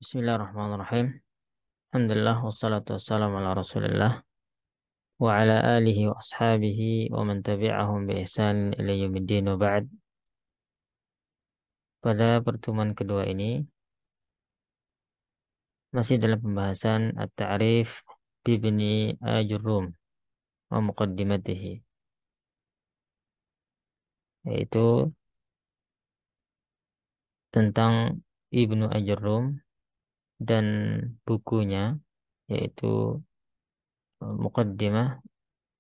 Bismillahirrahmanirrahim. Alhamdulillah wassalatu wassalamu ala Rasulillah wa ala alihi wa ashabihi wa man tabi'ahum bi ihsan ila yaumiddin wa ba'd. Pada pertemuan kedua ini masih dalam pembahasan at-ta'rif bibni Ajurrum wa muqaddimatihi, yaitu tentang Ibnu Ajurrum dan bukunya, yaitu Muqaddimah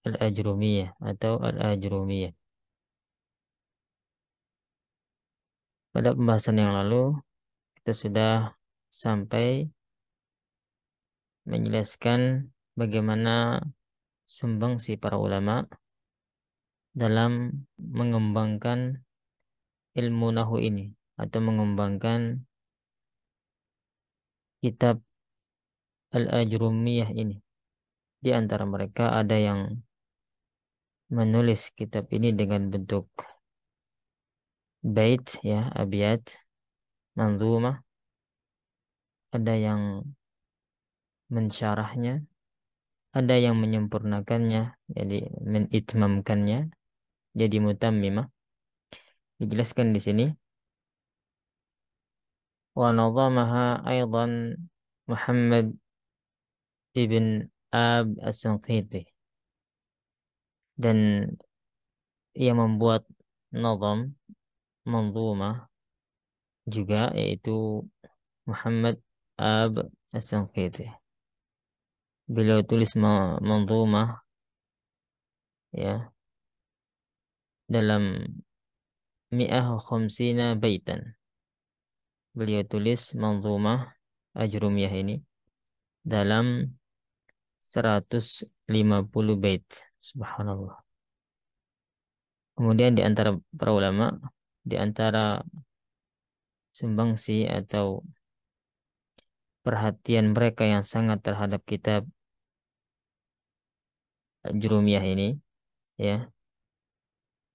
Al-Ajrumiyah atau Al-Ajrumiyah. Pada pembahasan yang lalu kita sudah sampai menjelaskan bagaimana sumbangsi para ulama dalam mengembangkan ilmu nahu ini atau mengembangkan kitab Al-Ajrumiyah ini. Di antara mereka ada yang menulis kitab ini dengan bentuk bait, ya, abiyat, manzumah. Ada yang mensyarahnya, ada yang menyempurnakannya, jadi menitmamkannya, jadi mutammimah. Dijelaskan di sini. Wa nadhamaha aidan Muhammad ibn Ab as-Sanqiti, dan ia membuat nazam manzumah juga, yaitu Muhammad Ab as-Sanqiti. Beliau tulis manzumah, ya, dalam mi'ah khamsina baitan. Beliau tulis manzumah Ajrumiyah ini dalam 150 bait. Subhanallah. Kemudian di antara para ulama, di antara sumbangsi atau perhatian mereka yang sangat terhadap kitab Jurumiyah ini, ya,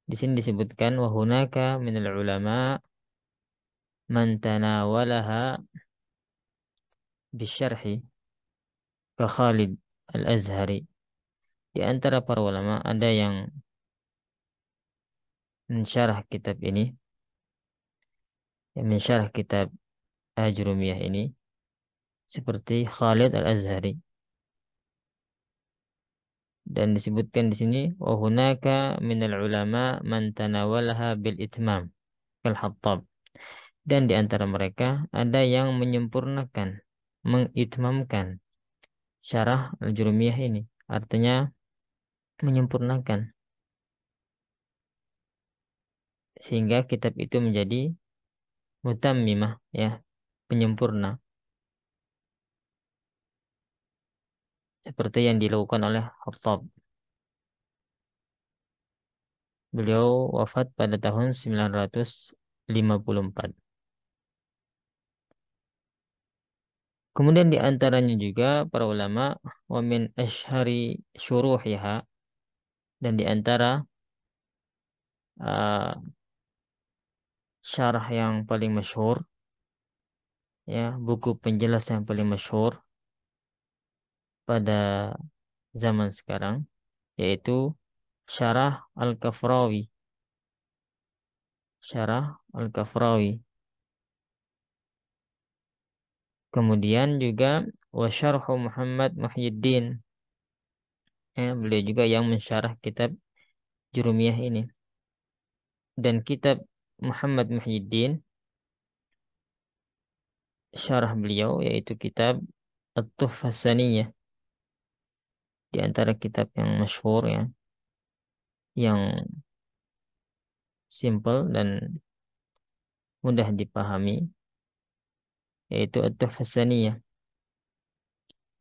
di sini disebutkan wa hunaka minal ulama man tanawalaha bisyarhi ka Khalid Al-Azhari. Di antara para ulama ada yang mensyarah kitab ini, yang mensyarah kitab Jurumiyah ini, seperti Khalid Al-Azhari. Dan disebutkan di sini wa hunaka minal ulama man tanawalaha bil itmam kal Hattab. Dan di antara mereka ada yang menyempurnakan, mengitmamkan syarah Al-Jurumiyah ini. Artinya menyempurnakan sehingga kitab itu menjadi mutammimah, ya, penyempurna, seperti yang dilakukan oleh Hattab. Beliau wafat pada tahun 954. Kemudian di antaranya juga para ulama wa min ashhari syuruhiha, dan di antara uh, syarah yang paling masyhur, ya, buku penjelas yang paling masyhur pada zaman sekarang, yaitu Syarah Al-Kafrawi. Syarah Al-Kafrawi. Kemudian juga wa syarhu Muhammad Muhyiddin. Ya, beliau juga yang mensyarah kitab Jurumiyah ini. Dan kitab Muhammad Muhyiddin, syarah beliau yaitu kitab At-Tuhfah Saniyah, di antara kitab yang masyhur, ya, yang simple dan mudah dipahami, yaitu At-Tuhfah Saniyah.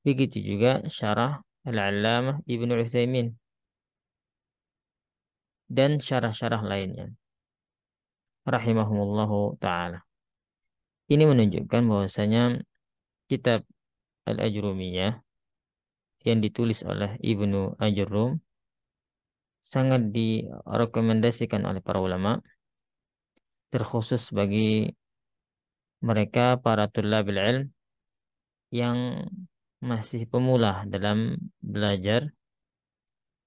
Begitu juga syarah Al-Allamah Ibnu Utsaimin dan syarah-syarah lainnya rahimahumullahu taala. Ini menunjukkan bahwasanya kitab Al-Ajrumiyah yang ditulis oleh Ibnu Ajurrum sangat direkomendasikan oleh para ulama, terkhusus bagi mereka para thulabil ilm yang masih pemula dalam belajar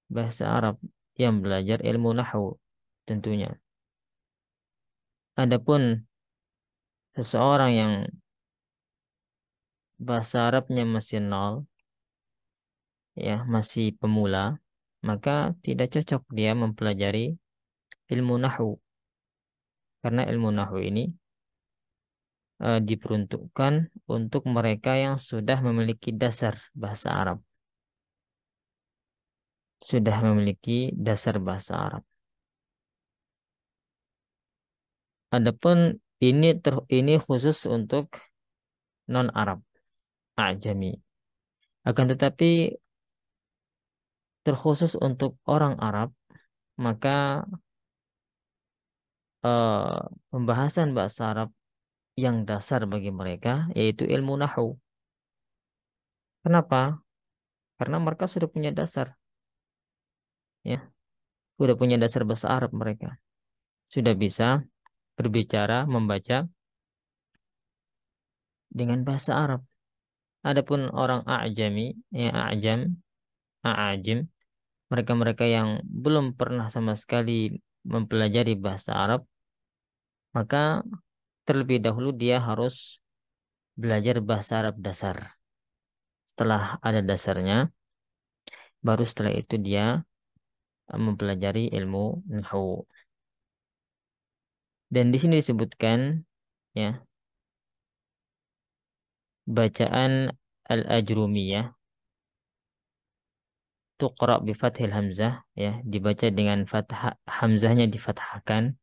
bahasa Arab, yang belajar ilmu nahwu tentunya. Adapun seseorang yang bahasa Arabnya masih nol, ya masih pemula, maka tidak cocok dia mempelajari ilmu nahwu, karena ilmu nahwu ini diperuntukkan untuk mereka yang sudah memiliki dasar bahasa Arab, sudah memiliki dasar bahasa Arab. Adapun ini khusus untuk non Arab, ajami. Akan tetapi terkhusus untuk orang Arab, maka eh, pembahasan bahasa Arab yang dasar bagi mereka yaitu ilmu nahwu. Kenapa? Karena mereka sudah punya dasar, ya, sudah punya dasar bahasa Arab mereka, sudah bisa berbicara, membaca dengan bahasa Arab. Adapun orang ajami, ya ajim, mereka-mereka yang belum pernah sama sekali mempelajari bahasa Arab, maka terlebih dahulu dia harus belajar bahasa Arab dasar. Setelah ada dasarnya, baru setelah itu dia mempelajari ilmu nahwu. Dan di sini disebutkan, ya, bacaan al-ajrumiyah tuqra bi fathil hamzah, ya, dibaca dengan fathah, hamzahnya difathahkan,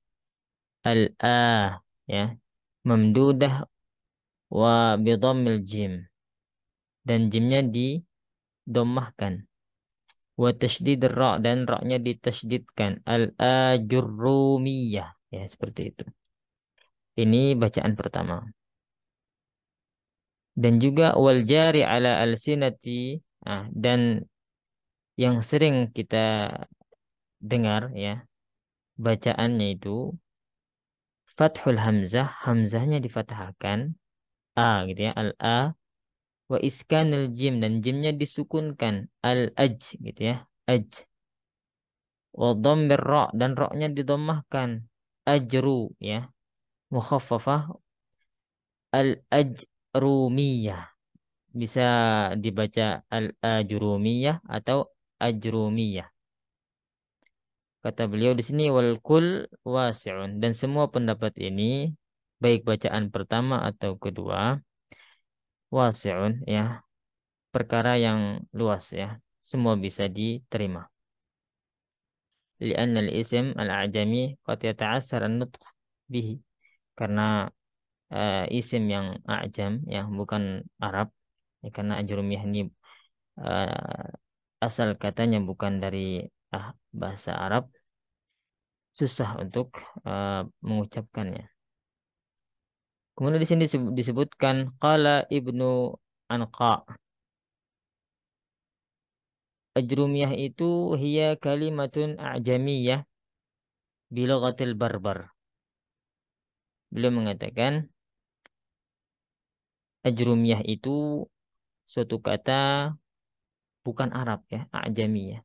al-a, ya, mamdudah, wa bi dhammil jim, dan jimnya didommahkan, wa tasydid ra, dan ra-nya ditasydidkan, al-ajrumiyah, ya, seperti itu. Ini bacaan pertama. Dan juga wal jari ala alsinati, dan yang sering kita dengar, ya, bacaannya itu fathul hamzah, hamzahnya difathahkan, a gitu ya, al a, wa iskanil jim, dan jimnya disukunkan, al aj gitu ya, aj, wa dhammir ra, dan ra-nya didommahkan, ajru, ya, mukhaffafah, al ajrumiyah, bisa dibaca al ajrumiyah atau ajrumiyah. Kata beliau di sini, wal kul wasi'un, dan semua pendapat ini baik bacaan pertama atau kedua, wasi'un, ya, perkara yang luas, ya, semua bisa diterima. Li'anna al-ism al-a'jami qad yata'assar an-nutq bihi, karena isim yang a'jam, yang bukan Arab, ya, karena ajrumiyah ini asal katanya bukan dari bahasa Arab, susah untuk mengucapkannya. Kemudian di sini disebutkan qala Ibnu Anqa. Ajrumiyah itu hiya kalimatun a'jamiyah bilughatil barbar. Beliau mengatakan ajrumiyah itu suatu kata bukan Arab, ya, a'jamiyah.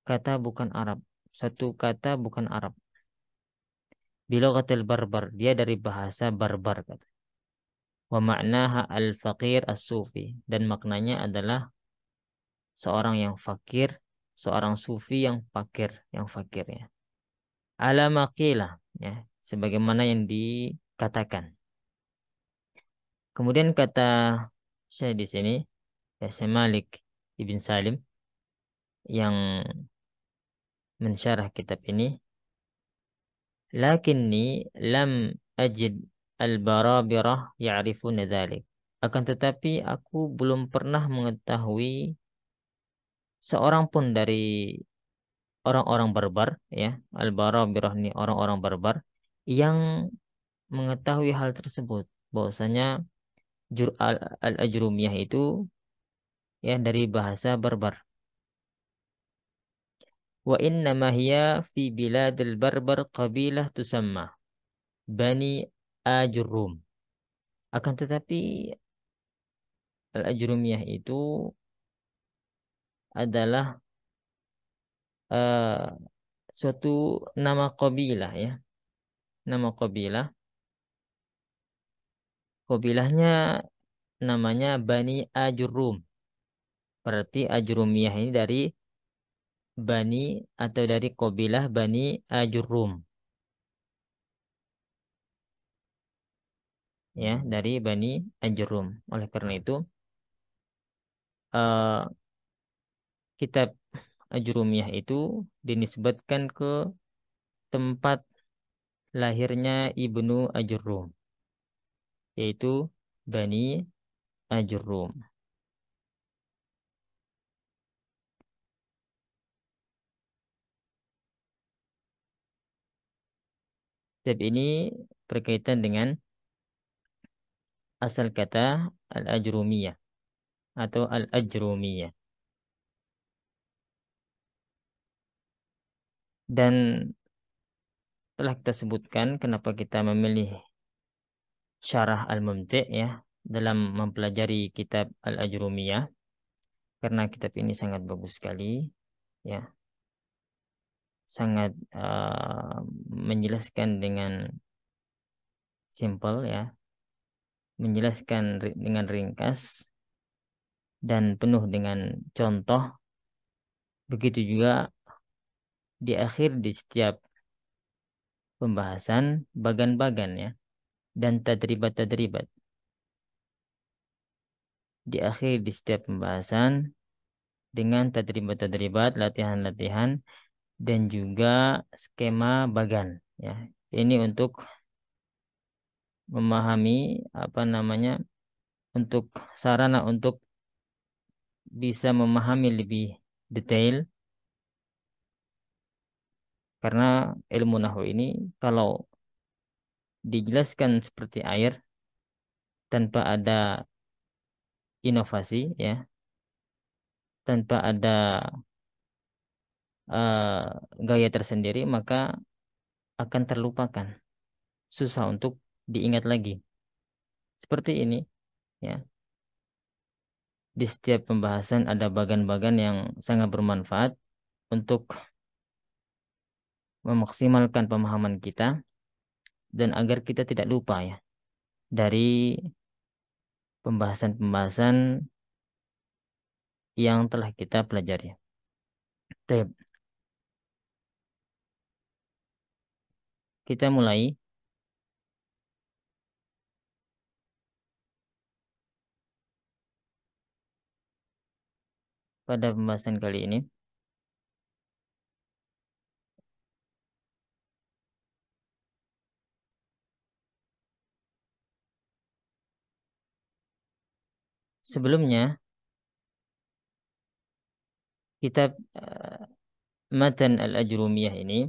Kata bukan Arab. Satu kata bukan Arab. Bilughatil barbar, dia dari bahasa barbar, kata. Wa ma'naha al-faqir as-sufi, dan maknanya adalah seorang yang fakir, seorang sufi yang fakir, ya. Ala maqilah, ya, sebagaimana yang dikatakan. Kemudian kata saya di sini, ya, Syekh Malik Ibn Salim yang mensyarah kitab ini, lakinni lam ajid al-barabirah ya'rifuna dzalik. Akan tetapi aku belum pernah mengetahui seorang pun dari orang-orang barbar, ya, al-barabirah ini orang-orang barbar yang mengetahui hal tersebut, bahwasanya al-ajrumiyah itu, ya, dari bahasa barbar. Wa inna ma hiya fi biladil barbar qabilah tusamma Bani Ajrum. Akan tetapi al-ajrumiyah itu adalah eh, suatu nama qabilah ya. Nama qabilah. Qabilahnya namanya Bani Ajurrum. Berarti Ajrumiyah ini dari Bani atau dari qabilah Bani Ajurrum. Ya, dari Bani Ajurrum. Oleh karena itu, eh, kitab Ajrumiyah itu dinisbatkan ke tempat lahirnya Ibnu Ajurrum, yaitu Bani Ajurrum. Kitab ini berkaitan dengan asal kata Al-Ajrumiyah atau Al-Ajrumiyah. Dan telah kita sebutkan kenapa kita memilih Syarah Al-Mumti' ya dalam mempelajari kitab Al-Ajrumiyah, karena kitab ini sangat bagus sekali ya, sangat menjelaskan dengan simpel ya, menjelaskan dengan ringkas dan penuh dengan contoh. Begitu juga di akhir di setiap pembahasan bagan-bagan ya dan tadribat-tadribat. Di akhir di setiap pembahasan dengan tadribat-tadribat, latihan-latihan dan juga skema bagan ya. Ini untuk memahami apa namanya, untuk sarana untuk bisa memahami lebih detail, karena ilmu nahwu ini kalau dijelaskan seperti air tanpa ada inovasi ya, tanpa ada gaya tersendiri, maka akan terlupakan, susah untuk diingat lagi. Seperti ini ya. Di setiap pembahasan ada bagan-bagan yang sangat bermanfaat untuk memaksimalkan pemahaman kita dan agar kita tidak lupa ya dari pembahasan-pembahasan yang telah kita pelajari. Baik, kita mulai pada pembahasan kali ini. Sebelumnya, kitab Matan Al-Ajrumiyah ini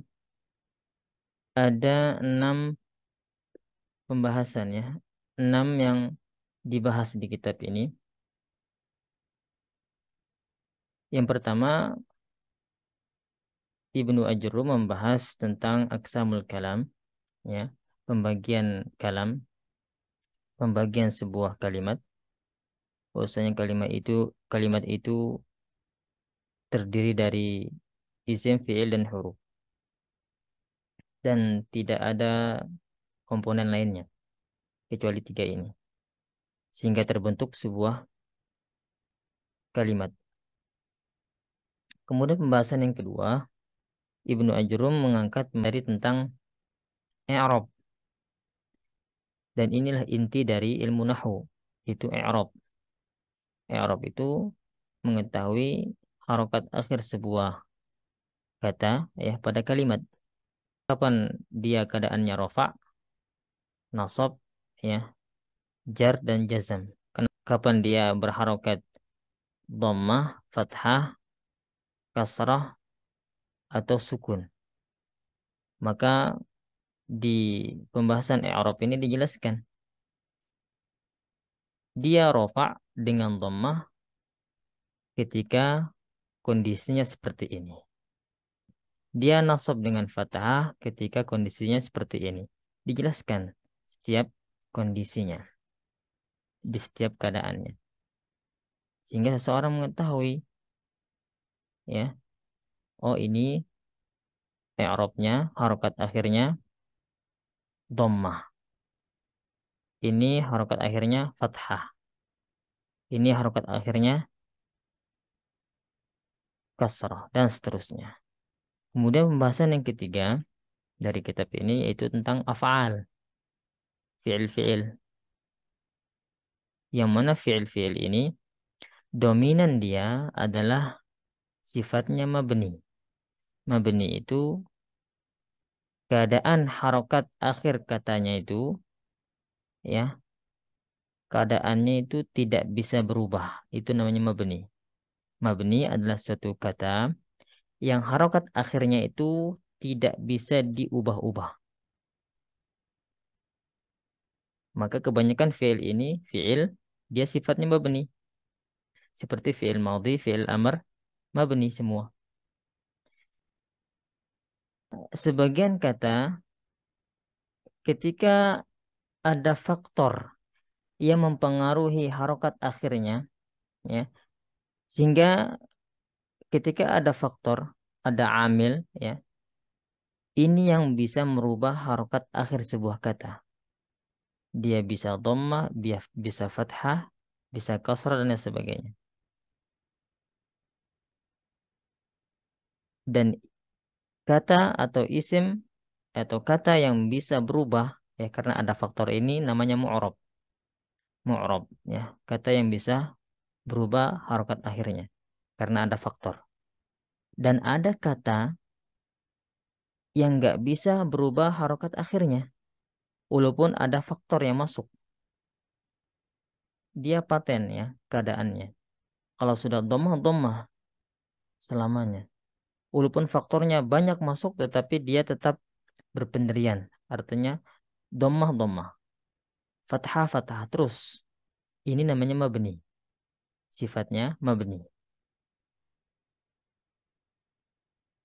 ada 6 pembahasan ya. 6 yang dibahas di kitab ini. Yang pertama, Ibnu Ajurrum membahas tentang aqsamul kalam ya, pembagian kalam, pembagian sebuah kalimat. Bahwasanya kalimat itu terdiri dari isim, fiil dan huruf dan tidak ada komponen lainnya kecuali 3 ini sehingga terbentuk sebuah kalimat. Kemudian pembahasan yang kedua, Ibnu Ajrum mengangkat dari tentang i'rab, dan inilah inti dari ilmu nahwu, itu i'rab. I'rab itu mengetahui harokat akhir sebuah kata ya pada kalimat. Kapan dia keadaannya rofa, nasab ya, jar dan jazam. Kapan dia berharokat dhammah, fathah, kasrah atau sukun. Maka di pembahasan i'rab ini dijelaskan dia rofa dengan dhammah ketika kondisinya seperti ini. Dia nasab dengan fathah ketika kondisinya seperti ini. Dijelaskan setiap kondisinya di setiap keadaannya. Sehingga seseorang mengetahui, ya, oh ini i'rabnya, harokat akhirnya dhammah. Ini harokat akhirnya fathah. Ini harokat akhirnya kasrah dan seterusnya. Kemudian pembahasan yang ketiga dari kitab ini yaitu tentang af'al, fi'il-fi'il. Yang mana fi'il-fi'il ini dominan dia adalah sifatnya mabni. Mabni itu keadaan harokat akhir katanya itu, ya, keadaannya itu tidak bisa berubah. Itu namanya mabni. Mabni adalah suatu kata yang harokat akhirnya itu tidak bisa diubah-ubah. Maka kebanyakan fi'il ini, fi'il, dia sifatnya mabni. Seperti fi'il madhi, fi'il amr, mabni semua. Sebagian kata ketika ada faktor yang mempengaruhi harokat akhirnya, ya, sehingga ketika ada faktor, ada amil, ya, ini yang bisa merubah harokat akhir sebuah kata. Dia bisa dhammah, dia bisa fathah, bisa kasrah dan lain sebagainya. Dan kata atau isim atau kata yang bisa berubah, ya, karena ada faktor ini namanya mu'rab. Mu'rab, ya, kata yang bisa berubah harokat akhirnya karena ada faktor. Dan ada kata yang nggak bisa berubah harokat akhirnya walaupun ada faktor yang masuk. Dia paten, ya, keadaannya. Kalau sudah dhammah, dhammah selamanya. Walaupun faktornya banyak masuk tetapi dia tetap berpendirian. Artinya dhammah, dhammah, fathah, fathah terus. Ini namanya mabni. Sifatnya mabni.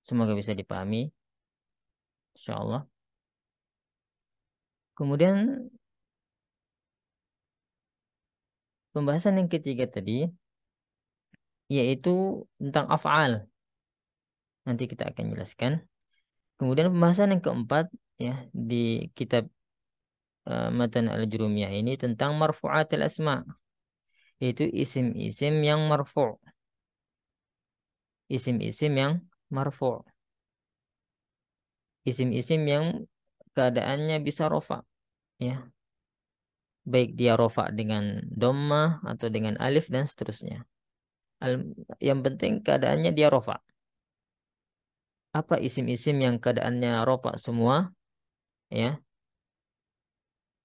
Semoga bisa dipahami, insyaallah. Kemudian pembahasan yang ketiga tadi yaitu tentang af'al. Nanti kita akan jelaskan. Kemudian pembahasan yang keempat, ya, di kitab Matan al-Jurumiyah ini tentang marfu'atil asma, yaitu isim-isim yang marfu'. Isim-isim yang marfu'. Isim-isim yang keadaannya bisa rofa, ya. Baik dia rofa dengan dhammah atau dengan alif dan seterusnya. Yang penting keadaannya dia rofa. Apa isim-isim yang keadaannya rofa semua, ya,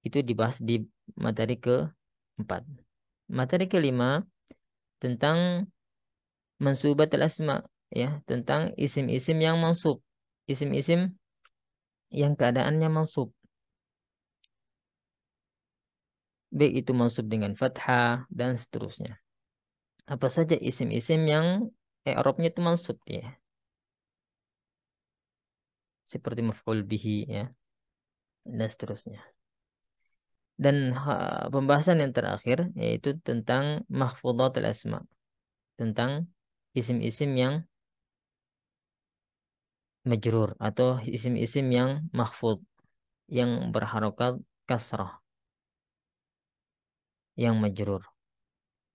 itu dibahas di materi keempat. Materi kelima tentang mansubatul asma, ya, tentang isim-isim yang mansub. Isim-isim yang keadaannya mansub. Baik itu mansub dengan fathah dan seterusnya. Apa saja isim-isim yang i'rabnya itu mansub, ya. Seperti maf'ul bihi, ya, dan seterusnya. Dan pembahasan yang terakhir yaitu tentang mahfudhatul asma, tentang isim-isim yang majrur atau isim-isim yang mahfud, yang berharokat kasrah, yang majrur.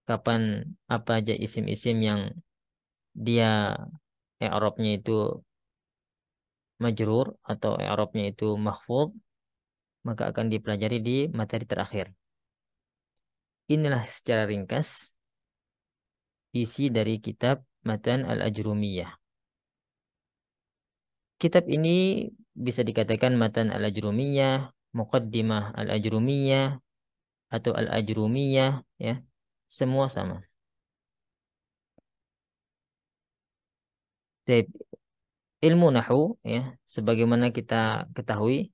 Kapan apa aja isim-isim yang dia i'rabnya itu majrur atau i'rabnya itu mahfud, maka akan dipelajari di materi terakhir. Inilah secara ringkas isi dari kitab Matan al-Ajrumiyah. Kitab ini bisa dikatakan Matan al-Ajrumiyah, Muqaddimah al-Ajrumiyah, atau al-Ajrumiyah, ya. Semua sama. Jadi, ilmu nahu, ya, sebagaimana kita ketahui,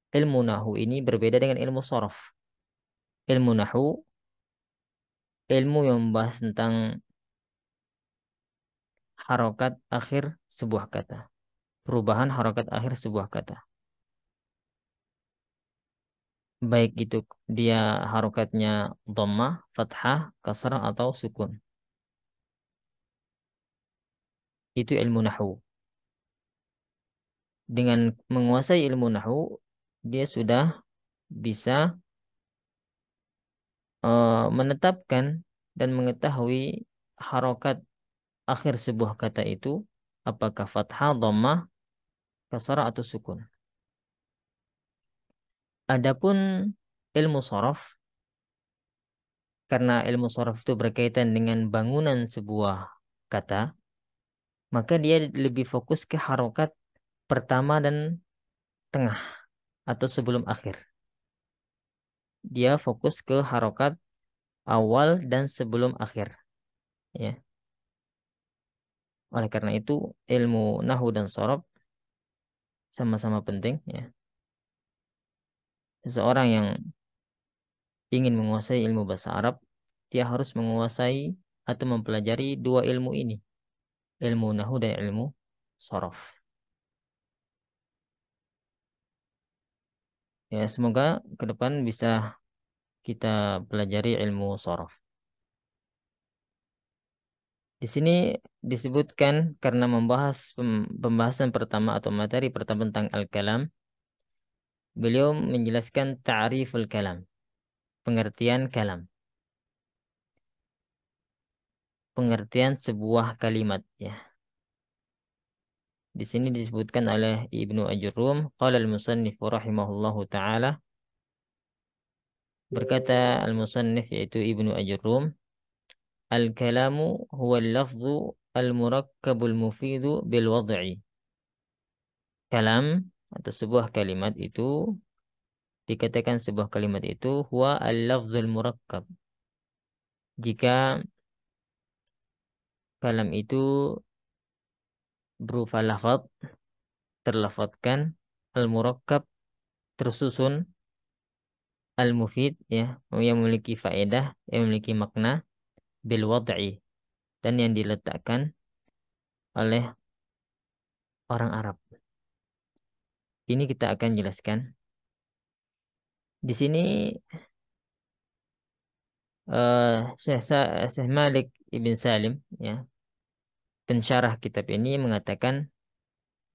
ilmu nahu ini berbeda dengan ilmu sorof. Ilmu nahu, ilmu yang membahas tentang harokat akhir sebuah kata. Perubahan harokat akhir sebuah kata. Baik itu dia harokatnya dhammah, fathah, kasrah, atau sukun. itu ilmu nahwu. Dengan menguasai ilmu nahwu, dia sudah bisa menetapkan dan mengetahui harokat akhir sebuah kata itu apakah fathah, dhammah, kasrah atau sukun. Adapun ilmu sorof, karena ilmu sorof itu berkaitan dengan bangunan sebuah kata, maka dia lebih fokus ke harokat pertama dan tengah atau sebelum akhir. Dia fokus ke harokat awal dan sebelum akhir. Ya. Oleh karena itu, ilmu nahu dan sorof sama-sama penting. Ya. Seseorang yang ingin menguasai ilmu bahasa Arab, dia harus menguasai atau mempelajari dua ilmu ini, ilmu nahu dan ilmu sorof. Ya, semoga ke depan bisa kita pelajari ilmu sorof. Di sini disebutkan karena membahas pembahasan pertama atau materi pertama tentang al-kalam, beliau menjelaskan ta'riful kalam, pengertian kalam, pengertian sebuah kalimat ya. Di sini disebutkan oleh Ibnu Ajurrum, qala al-musannif rahimahullahu taala, berkata al-musannif yaitu Ibnu Ajurrum, al-kalamu huwa al-lafzu al-murakkabul mufidu bil wad'i. Kalam atau sebuah kalimat itu dikatakan sebuah kalimat itu huwa al-lafzul murakkab. Jika kalam itu berupa lafaz, terlafadzkan, al-murakkab, tersusun, al-mufid ya, yang memiliki faedah, yang memiliki makna, bil wad'i, dan yang diletakkan oleh orang Arab. Ini kita akan jelaskan. Di sini Syekh Malik Ibn Salim ya, pensyarah kitab ini mengatakan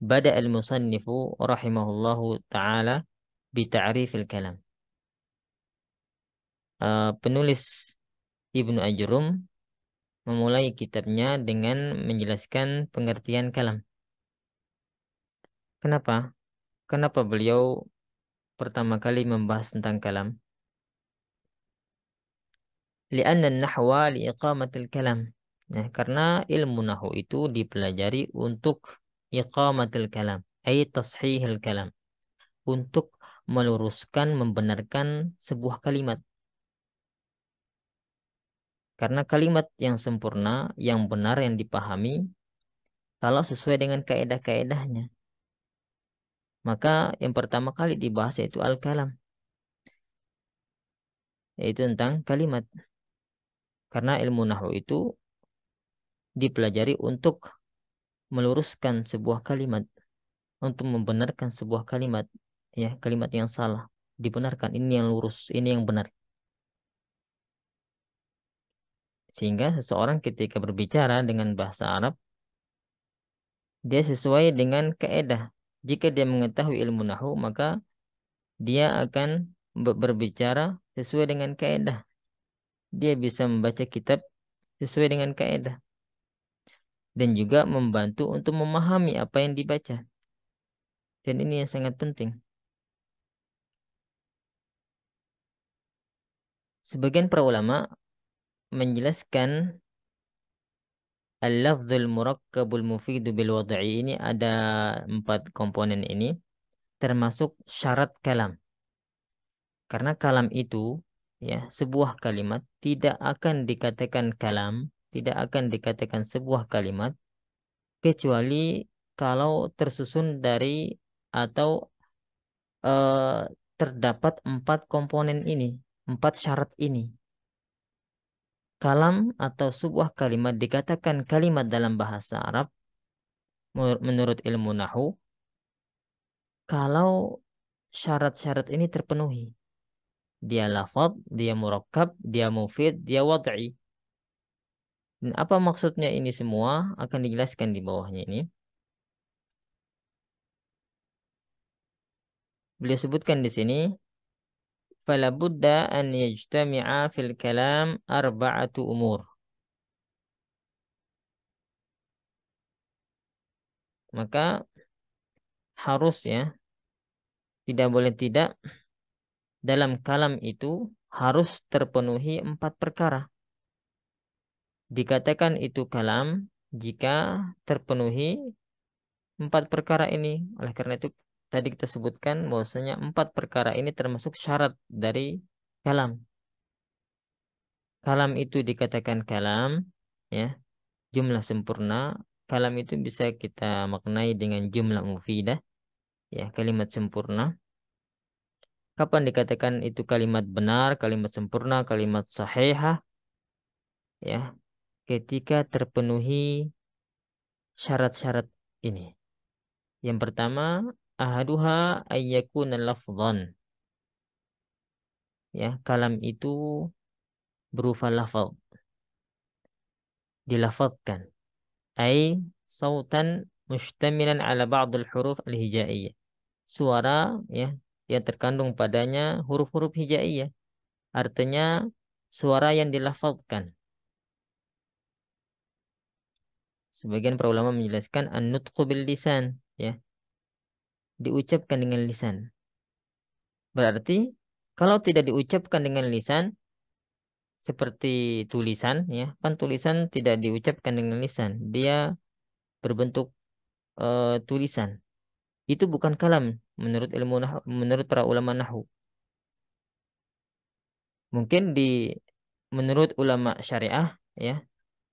bada al-musannifu rahimahullahu taala bi ta'rifil kalam. Penulis Ibnu Ajrum memulai kitabnya dengan menjelaskan pengertian kalam. Kenapa? Kenapa beliau pertama kali membahas tentang kalam? Li'anna an-nahwa liiqamatil kalam. Ya, karena ilmu nahwu itu dipelajari untuk iqamatil kalam, ay tashihil kalam, untuk meluruskan, membenarkan sebuah kalimat. Karena kalimat yang sempurna, yang benar, yang dipahami, kalau sesuai dengan kaedah-kaedahnya. Maka yang pertama kali dibahas yaitu al-kalam, yaitu tentang kalimat. Karena ilmu nahwu itu dipelajari untuk meluruskan sebuah kalimat, untuk membenarkan sebuah kalimat, ya, kalimat yang salah, dibenarkan, ini yang lurus, ini yang benar. Sehingga seseorang ketika berbicara dengan bahasa Arab, dia sesuai dengan kaedah. Jika dia mengetahui ilmu nahwu, maka dia akan berbicara sesuai dengan kaedah. Dia bisa membaca kitab sesuai dengan kaedah. Dan juga membantu untuk memahami apa yang dibaca. Dan ini yang sangat penting. Sebagian para ulama menjelaskan al-lafzul murakkabul mufidu bil wad'i ini ada 4 komponen ini, termasuk syarat kalam. Karena kalam itu, ya, sebuah kalimat tidak akan dikatakan kalam, tidak akan dikatakan sebuah kalimat kecuali kalau tersusun dari atau terdapat 4 komponen ini, 4 syarat ini. Kalam atau sebuah kalimat dikatakan kalimat dalam bahasa Arab menurut ilmu nahu kalau syarat-syarat ini terpenuhi. Dia lafadz, dia murakkab, dia mufid, dia wad'i. Dan apa maksudnya ini semua akan dijelaskan di bawahnya ini. Beliau sebutkan di sini, fala budda an yajtami'a fil kalam arba'atu umur. Maka harus ya, tidak boleh tidak, dalam kalam itu harus terpenuhi 4 perkara. Dikatakan itu kalam jika terpenuhi 4 perkara ini. Oleh karena itu tadi kita sebutkan bahwasanya 4 perkara ini termasuk syarat dari kalam. Kalam itu dikatakan kalam, ya, jumlah sempurna. Kalam itu bisa kita maknai dengan jumlah mufidah, ya, kalimat sempurna. Kapan dikatakan itu kalimat benar, kalimat sempurna, kalimat sahihah, ya, ketika terpenuhi syarat-syarat ini. Yang pertama, ahaduha ayyakuna lafdhan. Ya, kalam itu berupa lafaz, dilafazkan. Ai sautan mustamilan ala ba'd al-huruf al-hijaiyah. Suara, ya, yang terkandung padanya huruf-huruf hijaiyah. Artinya suara yang dilafazkan. Sebagian para ulama menjelaskan an-nutqu bil lisan, ya, diucapkan dengan lisan. Berarti kalau tidak diucapkan dengan lisan seperti tulisan, ya, kan tulisan tidak diucapkan dengan lisan, dia berbentuk tulisan. Itu bukan kalam menurut ilmu menurut para ulama nahwu. Mungkin menurut ulama syariah, ya,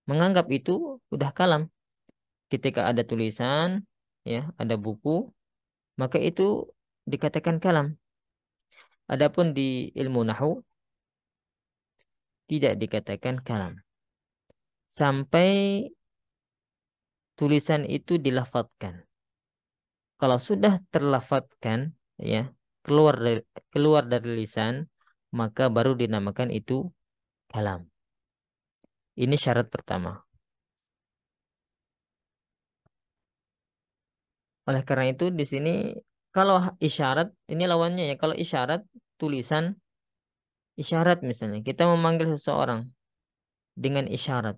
menganggap itu udah kalam. Ketika ada tulisan, ya, ada buku, maka itu dikatakan kalam. Adapun di ilmu nahwu tidak dikatakan kalam sampai tulisan itu dilafadzkan. Kalau sudah terlafadzkan, ya, keluar dari lisan, maka baru dinamakan itu kalam. Ini syarat pertama. Oleh karena itu di sini kalau isyarat ini lawannya, ya. Kalau isyarat tulisan, isyarat misalnya kita memanggil seseorang dengan isyarat.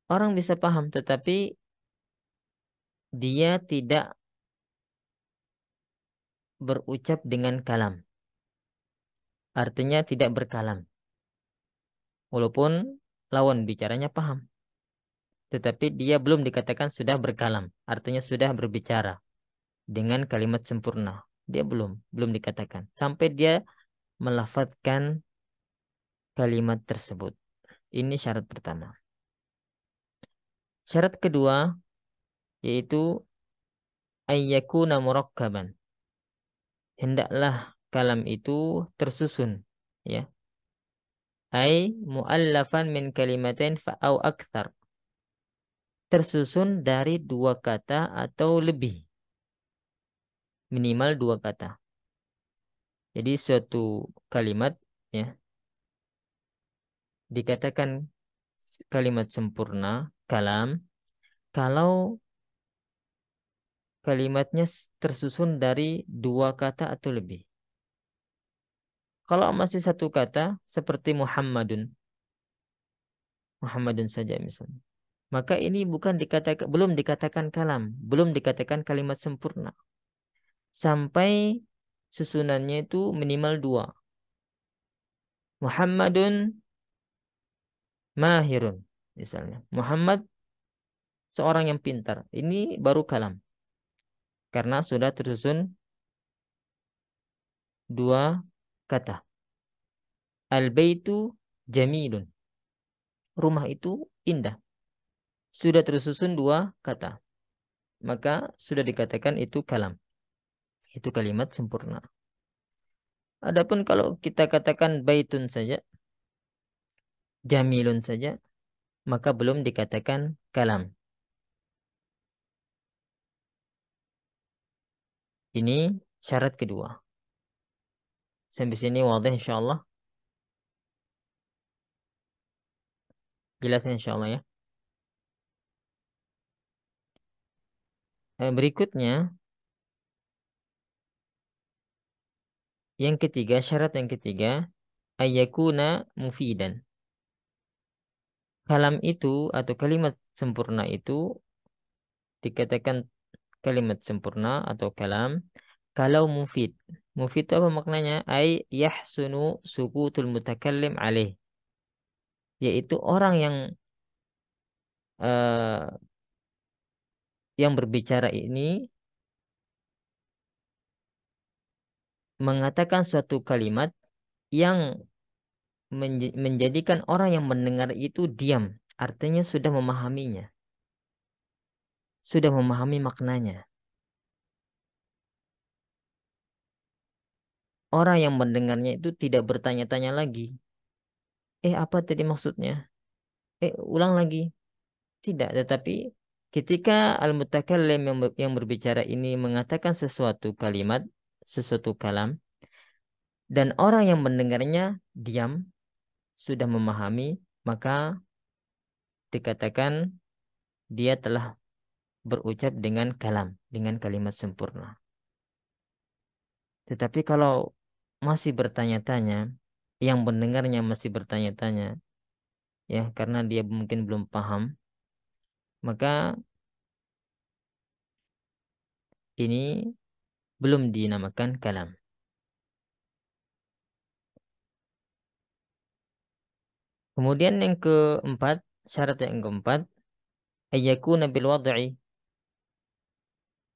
Orang bisa paham tetapi dia tidak berucap dengan kalam. Artinya tidak berkalam. Walaupun lawan bicaranya paham, tetapi dia belum dikatakan sudah berkalam. Artinya sudah berbicara dengan kalimat sempurna. Dia belum dikatakan sampai dia melafadzkan kalimat tersebut. Ini syarat pertama. Syarat kedua yaitu ayyakuna murakkaban. Hendaklah kalam itu tersusun, ya. Ai muallafan min kalimatain fa au akthar. Tersusun dari 2 kata atau lebih. Minimal 2 kata. Jadi suatu kalimat, ya, dikatakan kalimat sempurna, kalam, kalau kalimatnya tersusun dari 2 kata atau lebih. Kalau masih 1 kata, seperti Muhammadun, Muhammadun saja misalnya. Maka ini belum dikatakan kalam, belum dikatakan kalimat sempurna. Sampai susunannya itu minimal 2. Muhammadun mahirun misalnya. Muhammad seorang yang pintar. Ini baru kalam. Karena sudah tersusun 2 kata. Al-baitu jamilun. Rumah itu indah. Sudah tersusun 2 kata. Maka sudah dikatakan itu kalam. Itu kalimat sempurna. Adapun kalau kita katakan baitun saja, jamilun saja, maka belum dikatakan kalam. Ini syarat kedua. Sampai sini wadah insyaallah. Jelas insyaallah ya. Berikutnya, yang ketiga, syarat yang ketiga, ayyakuna mufidan. Kalam itu atau kalimat sempurna itu dikatakan kalimat sempurna atau kalam kalau mufid. Mufid itu apa maknanya? Ay yahsunu sukutul mutakallim alaih. Yaitu orang eh, yang berbicara ini mengatakan suatu kalimat yang menjadikan orang yang mendengar itu diam. Artinya sudah memahaminya, sudah memahami maknanya. Orang yang mendengarnya itu tidak bertanya-tanya lagi. Apa tadi maksudnya? Ulang lagi. Tidak, tetapi ketika al-mutakallim yang berbicara ini mengatakan sesuatu kalimat, sesuatu kalam, dan orang yang mendengarnya diam, sudah memahami, maka dikatakan dia telah berucap dengan kalam, dengan kalimat sempurna. Tetapi kalau masih bertanya-tanya, yang mendengarnya masih bertanya-tanya, ya karena dia mungkin belum paham, maka ini belum dinamakan kalam. Kemudian yang keempat, syarat yang keempat, ayyakuna bil wad'i.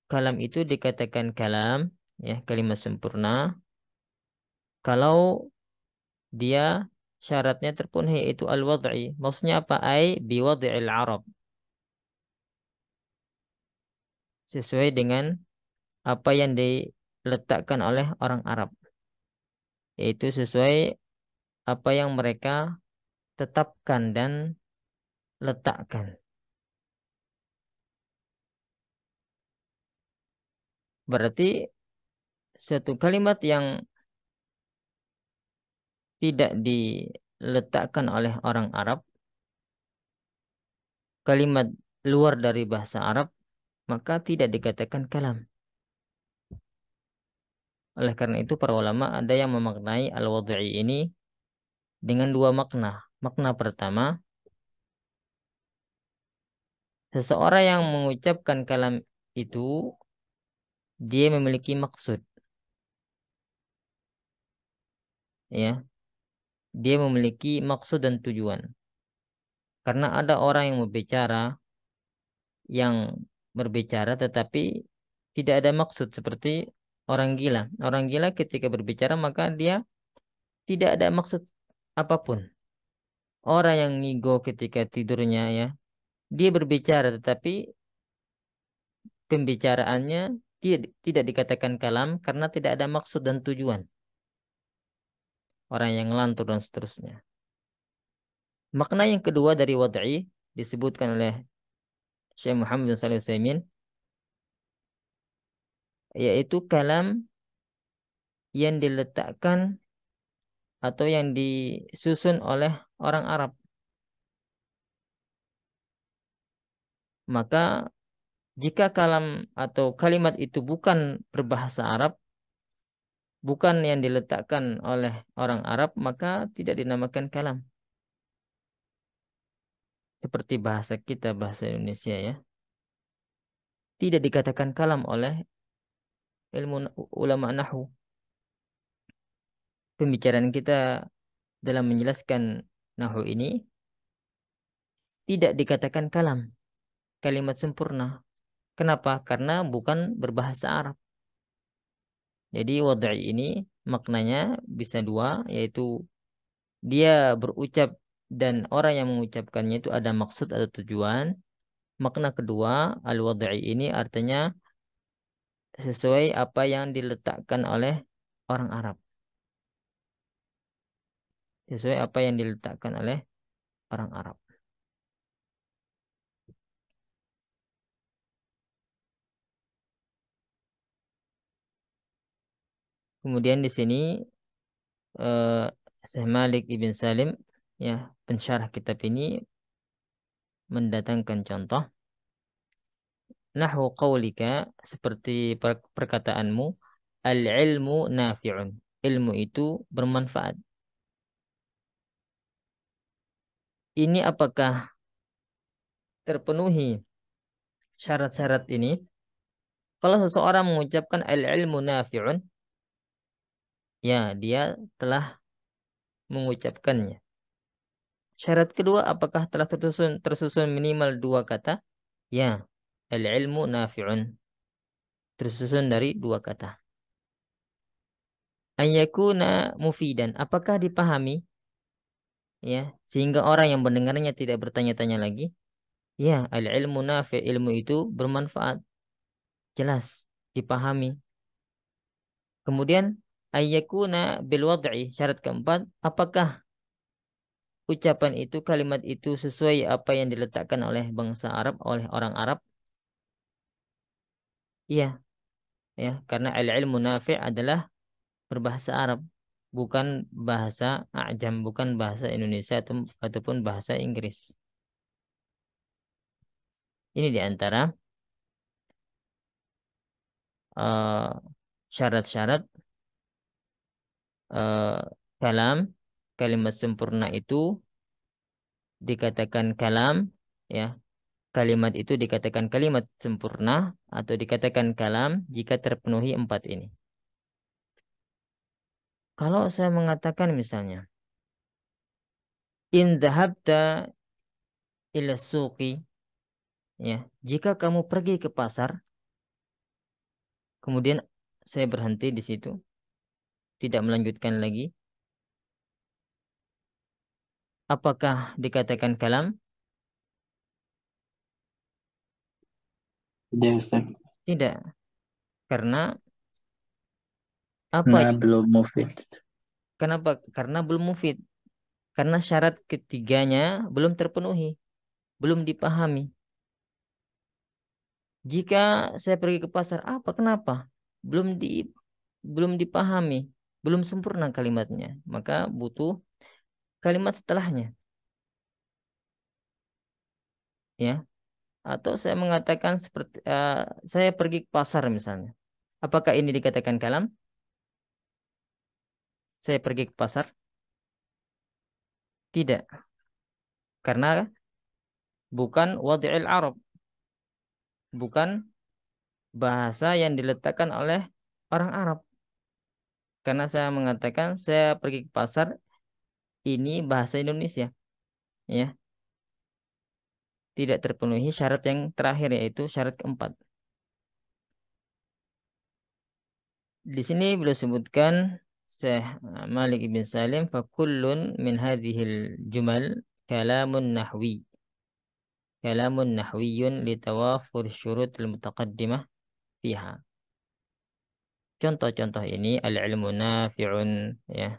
Kalam itu dikatakan kalam, ya kalimat sempurna, kalau dia syaratnya terpenuhi itu al-wad'i. Maksudnya apa? Bi wad'il Arab. Sesuai dengan apa yang diletakkan oleh orang Arab. Yaitu sesuai apa yang mereka tetapkan dan letakkan. Berarti suatu kalimat yang tidak diletakkan oleh orang Arab, kalimat luar dari bahasa Arab, maka tidak dikatakan kalam. Oleh karena itu para ulama ada yang memaknai al-wad'i ini dengan dua makna. Makna pertama, seseorang yang mengucapkan kalam itu dia memiliki maksud, ya. Dia memiliki maksud dan tujuan. Karena ada orang yang berbicara tetapi tidak ada maksud seperti orang gila. Orang gila ketika berbicara maka dia tidak ada maksud apapun. Orang yang ngigo ketika tidurnya ya, dia berbicara tetapi pembicaraannya tidak dikatakan kalam karena tidak ada maksud dan tujuan. Orang yang ngelantur dan seterusnya. Makna yang kedua dari wad'i disebutkan oleh Syekh Muhammad bin Shalih Utsaimin yaitu kalam yang diletakkan atau yang disusun oleh orang Arab. Maka jika kalam atau kalimat itu bukan berbahasa Arab, bukan yang diletakkan oleh orang Arab, maka tidak dinamakan kalam. Seperti bahasa kita, bahasa Indonesia ya. Tidak dikatakan kalam oleh ilmu ulama nahwu. Pembicaraan kita dalam menjelaskan nahwu ini tidak dikatakan kalam, kalimat sempurna. Kenapa? Karena bukan berbahasa Arab. Jadi wad'i ini maknanya bisa dua, yaitu dia berucap dan orang yang mengucapkannya itu ada maksud atau tujuan. Makna kedua, al-wad'i ini artinya sesuai apa yang diletakkan oleh orang Arab. Sesuai apa yang diletakkan oleh orang Arab. Kemudian di sini eh, Syekh Malik Ibn Salim ya pensyarah kitab ini mendatangkan contoh nahwu qaulika seperti perkataanmu al-ilmu nafi'un. Ilmu itu bermanfaat. Ini apakah terpenuhi syarat-syarat ini? Kalau seseorang mengucapkan al-ilmu nafi'un, ya dia telah mengucapkannya. Syarat kedua, apakah telah tersusun minimal dua kata? Ya, al-ilmu nafi'un. Tersusun dari dua kata. Ayyakuna mufidan. Apakah dipahami? Ya, sehingga orang yang mendengarnya tidak bertanya-tanya lagi. Ya, al-ilmu nafi', ilmu itu bermanfaat. Jelas, dipahami. Kemudian ayyakuna bil wad'i. Syarat keempat, apakah ucapan itu, kalimat itu sesuai apa yang diletakkan oleh bangsa Arab, oleh orang Arab? Iya, ya, karena al-ilmu nafi' adalah berbahasa Arab, bukan bahasa Ajam, bukan bahasa Indonesia ataupun bahasa Inggris. Ini diantara syarat-syarat uh, kalam. Kalimat sempurna itu dikatakan kalam, ya. Kalimat itu dikatakan kalimat sempurna atau dikatakan kalam jika terpenuhi empat ini. Kalau saya mengatakan misalnya, in dhahabta ila suqi, ya, jika kamu pergi ke pasar, kemudian saya berhenti di situ, tidak melanjutkan lagi, apakah dikatakan kalam? Tidak, Ustaz. Tidak, karena apa Nah, yang belum mufid. kenapa? Karena belum mufid. Karena syarat ketiganya belum terpenuhi, belum dipahami. Jika saya pergi ke pasar, apa kenapa? Belum di belum dipahami, belum sempurna kalimatnya. Maka butuh kalimat setelahnya, ya. Atau saya mengatakan seperti saya pergi ke pasar misalnya. Apakah ini dikatakan kalam? Saya pergi ke pasar? Tidak, karena bukan wad'il Arab, bukan bahasa yang diletakkan oleh orang Arab. Karena saya mengatakan saya pergi ke pasar, ini bahasa Indonesia, ya. Tidak terpenuhi syarat yang terakhir, yaitu syarat keempat. Di sini beliau sebutkan Syekh Malik ibn Salim, fakullun min hadhil jumal kalamun nahwi. Kalamun nahwiyun litawafur syurut al-mutaqaddimah fiha. Contoh-contoh ini al-ilmu nafi'un, ya.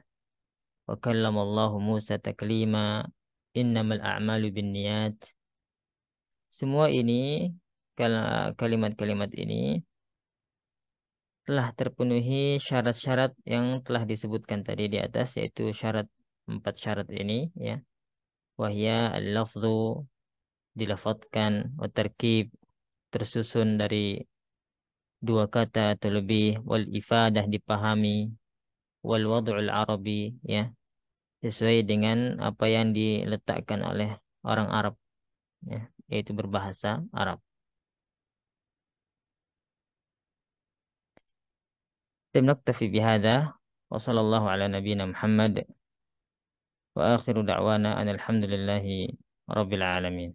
Wa kallamallahu Musa taklima. Innamal a'malu binniyat. Semua ini kalimat-kalimat ini telah terpenuhi syarat-syarat yang telah disebutkan tadi di atas, yaitu empat syarat ini, ya. Wahya al-lafzu, dilafadzkan, wa tarkib, tersusun dari dua kata atau lebih, wal ifadah, dipahami, wal wad'ul arabi, ya, sesuai dengan apa yang diletakkan oleh orang Arab, ya, yaitu berbahasa Arab. Naktafi bihadza wa sallallahu ala nabiyyina Muhammad wa akhiru da'wana alhamdulillahi rabbil alamin.